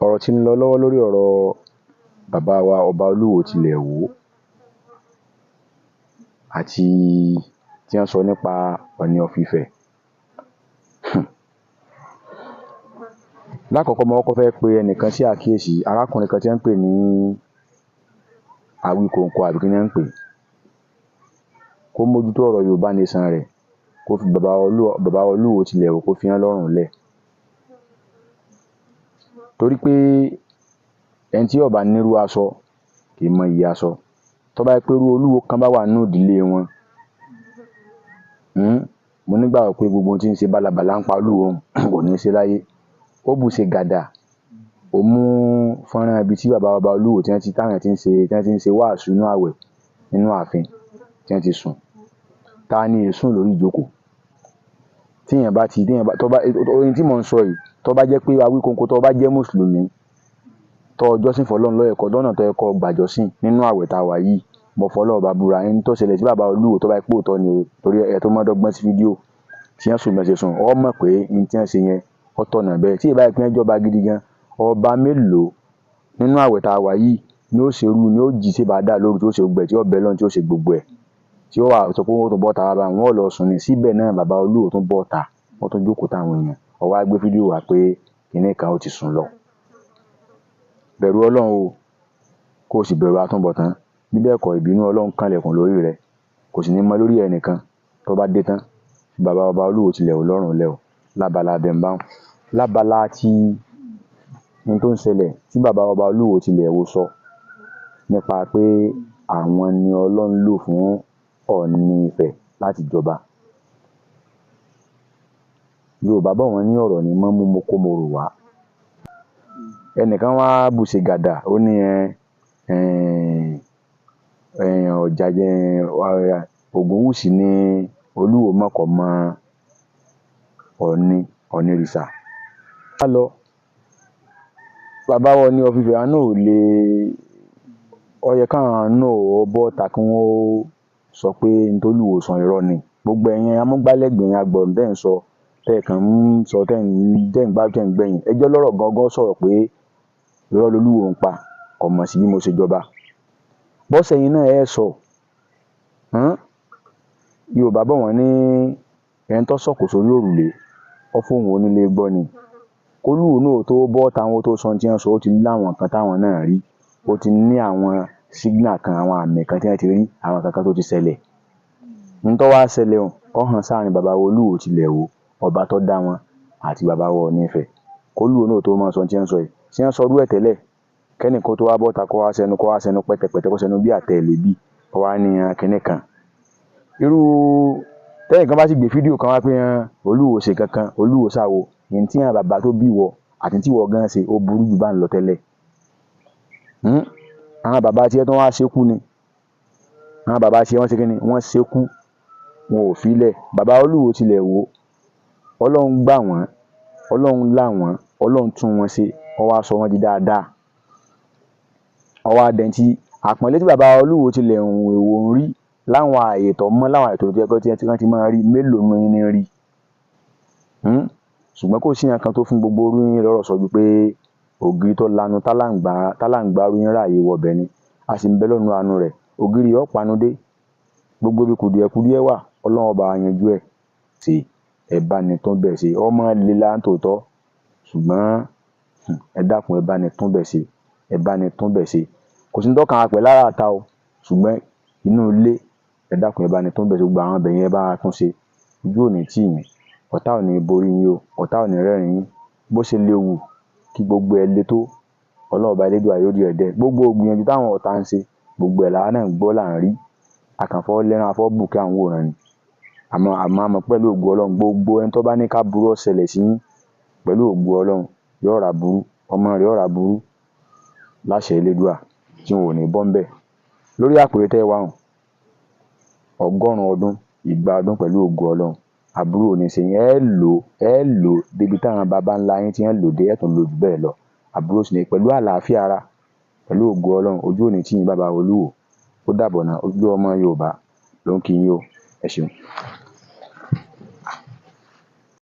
ọ̀rọ̀ tí ń lọ lọ́wọ́ lórí ọ̀rọ̀ bàbá wa ọba Olúwo tilẹ̀ Ìwó àti tí wọ́n sọ nípa Ọọ̀ni of Ifẹ̀. Lákọ̀ọ́kọ́ mo kọ́kọ́ fẹ́ pe ẹnìkan sí àkíyèsí, arákùnrin kan tí wọ́n ń pè ní Awíkonko àbí kí ni wọ́n ń pè, kó mójútó ọ̀rọ̀ Yorùbá nation rẹ̀, kó fi bàbá Olúwo tilẹ̀ Ìwó kó fi wọ́n lọ́rùn lẹ̀. Torí pé ẹni tí ó bá nírú aṣọ kì í mọ iyì aṣọ. Tó bá jẹ́ pé irú Olúwo kan bá wà nínú ìdílé wọn, mo nígbàgbọ́ pé gbogbo ohun tí ń ṣe bálabàla ń pa Olúwo kò ní ṣe láyé. Ó bù ṣe gàdà, ó mú fọ́nrán ibi tí bàbá ọba Olúwo tí wọ́n ti ń ṣe wàásù inú àwẹ̀ nínú ààfin tí wọ́n ti sùn. Ta ni èsùn lórí ìjókòó? Orin tí mò ń sọ yìí, tó bá jẹ́ pé Awíkonko tó bá jẹ́ Mùsùlùmí, tó jọ́sìn fọ́lọ́run lọ́nà tó yẹ kó gbàjọ́sìn nínú àwẹ̀ tá a wà yìí, mo fọlọ́run bá búra, ẹni tó ṣẹlẹ̀ sí bàbá Olúwo tó bá pé òótọ́ ni o, torí ẹ tó mọ́ dọ́gbọ́n sí fídíò tí wọ́n sùn mẹ́sẹ̀ sùn, ọ mọ̀ pé ní tí wọ́n ṣe yẹn ó tọ̀nà bẹ́ẹ̀. Tí ìbá ìpín ẹjọba gidi gan, ọba mélòó nínú àwẹ̀ tá a wà yìí ni ó ṣerú, ni ó jí sí bàdá lóru tí ó ṣe gbogbo ẹ̀, tí ó bẹ lọ́n tí ó ṣe gbogbo ẹ̀, tí ó wà sọ pé wọ́n tún bọ́ ta bàbá wọn ò lọ sùn ní. Síbẹ̀ náà bàbá Olúwo tún bọ́ ta, wọ́n tún jókòó táwọn èèyàn, ó wá gbé fídíò wá pé kìnní kan ó ti sùn lọ. Bẹ̀rù Ọlọ́run o, kó o sì bẹ̀rù àtúnbọ̀tán. Bí bẹ́ẹ̀ kọ́ ìbínú Ọlọ́run kànlẹ̀kùn lórí rẹ̀, kò sì ní mọ lórí ẹnìkan tó bá dé tán. Bàbá ọba Olúwo tilẹ̀ Ìwó lọ́rùn lẹ̀ o, lábala bẹ̀m̀báun. Lábala tí ohun tó ń ṣẹlẹ̀ tí bàbá ọba Olúwo tilẹ̀ Ìwó sọ nípa pé àwọn ni Ọlọ́run lò fún Ọọ̀ni Ifẹ̀ láti jọba. Yorùbá bọ̀ wọ́n ní ọ̀rọ̀ ní mọ́ mú mo kó mo rò wá. Ẹnìkan wá bù ṣe gàdà, ó ní Ògúnwùsì ní Olúwo mọ̀kọ́ mọ́ Ọ̀nìrìṣà. Bàbá Ọọ̀ni of Ifẹ̀ náà ò lè, ó yẹ káwọn náà bọ́ta kí wọ́n sọ pé ní tó Olúwo sọ irọ́ ni. Gbogbo ẹ̀yin amúgbálẹ́gbẹ̀ẹ́ agbọ̀n tẹ́ ń sọ, tẹ́ kàn ń sọ, tẹ́ ń gbẹ̀yìn. Ẹjọ́ lọ́rọ̀ gangan sọ̀rọ̀ pé irọ́ lolúwo ń pa, kò mọ̀ sí bí mo ṣe jọba. Bọ́sẹ̀ yín náà ẹ sọ. Yorùbá bọ̀ wọ́n ní ẹni tó sọ̀kò sórí òrùlé, ó fóun onílé gbọ́ ni. Olúwo náà tó bọ́ táwọn tó sọ tí wọ́n sọ, ó ti ní àwọn kan táwọn náà rí. Ó ti ní àwọn signal kan, àwọn àmì kan tí wọ́n ti rí, àwọn kankan tó ti ṣẹlẹ̀. Ní tó wá ṣẹlẹ̀ ó hàn sáàrin bàbá Olúwo tilẹ̀ Ìwó, ọba tó dá wọn, àti bàbá Ọọ̀ni Ifẹ̀. Olúwo náà tó máa sọ tí wọ́n sọ yìí. Tí wọ́n sọ rú ẹ̀ tẹ́lẹ̀, kẹ́nìkan tó wá bọ́ta kó wá sẹnu pẹ́tẹpẹ́tẹ, kó sẹnu bí àtẹ̀lé bí, kó wá ní kinní kan. Tẹ́yìn kan bá sì gbé fídíò kan wá pé Olúwo ṣe kankan, Olúwo ṣàwo, ní tí àwọn bàbá tó bí wọ àti tí wọ gan ṣe ó burú jù bá ń lọ tẹ́lẹ̀. Àwọn bàbá tí ẹ tó wá ṣekú ni. Àwọn bàbá tí wọ́n ṣe kíni, wọ́n ṣekú, wọn ò filẹ̀. Bàbá Olúwo tilẹ̀ Ìwó, Ọlọ́run gbà wọ́n, Ọlọ́run là wọ́n, Ọlọ́run tún wọn ṣe, ó wá sọ wọ́n di dáadáa. Ó wá dẹni tí àpọ́nlé tí bàbá Olúwo tilẹ̀ Ìwó ń rí láwọn ààyè tó mọ́, láwọn ààyè tó jẹ́ pé tí wọ́n ti máa rí, mélòó nínú yín ní rí. Ṣùgbọ́n kò sí nǹkan tó fún gbogbo orú yín lọ́rọ̀ sọ ju pé ògiri tó lanu tálàǹgbá rú yín ráàyè wọbẹ̀ ni. A sì ń bẹ lọ́nu àánú rẹ̀. Ògiri yóò panu dé. Gbogbo ibi kùdìẹ̀kùdìẹ̀ wà, Ọlọ́run ọba yanjú ẹ̀. Ṣe ẹ bá ni tún bẹ̀ ṣe. Ọmọ líla ń tòótọ́, ṣùgbọ́n ẹ dákun ẹ bá ni tún bẹ̀ ṣe. Ẹ bá ni tún bẹ̀ ṣe. Kò sí ní tọ́ka àpẹ̀ lára àta o, ṣùgbọ́n inú ilé ẹ dákun ẹ bá ni tún bẹ̀ ṣe. Gbogbo àwọn ibẹ̀ yẹn ẹ bá tún ṣe. Ojú ò ní tì yín, ọ̀tá ò ní borí yín o, ọ̀tá ò ní rẹ́rìn yín. Bó ṣe léwu kí gbogbo ẹ le tó, Ọlọ́run ọba Elédùà yóò di ẹ̀dẹ́. Gbogbo ìgbìyànjú táwọn ọ̀tá ń ṣe, gbogbo ẹ̀ làwa náà ń gbọ́ là ń rí. Àkànfọ́ lẹ́ran afọ́ bù kí àwọn wòran ni. Àmọ́ pẹ̀lú ògo Ọlọ́run, gbogbo ẹni tó bá ní ká burú ó ṣẹlẹ̀ sí yín, pẹ̀lú ògo Ọlọ́run yóò ra burú, ọmọ rẹ̀ yóò ra burú láṣẹ Elédùà tí wọn ò ní bọ́ ń bẹ̀. Lórí àpèrè tẹ́ wá hàn, 100 ọdún, 200 ọdún pẹ̀lú ògo Ọlọ́run, àbúrò ò ní ṣe yín. Ẹ lò débi táwọn baba ńlá yín tí wọ́n lò dé, ẹ̀ tún lò jù bẹ́ẹ̀ lọ. Àbúrò sì ní pẹ̀lú àlàáfíà ara, pẹ̀lú ògo Ọlọ́run, ojú ò ní tì yín bàbá Olúwo. Ó dàbọ̀ náà, ojú ọmọ Yorùbá ló ń kí yín o. Ẹ ṣeun.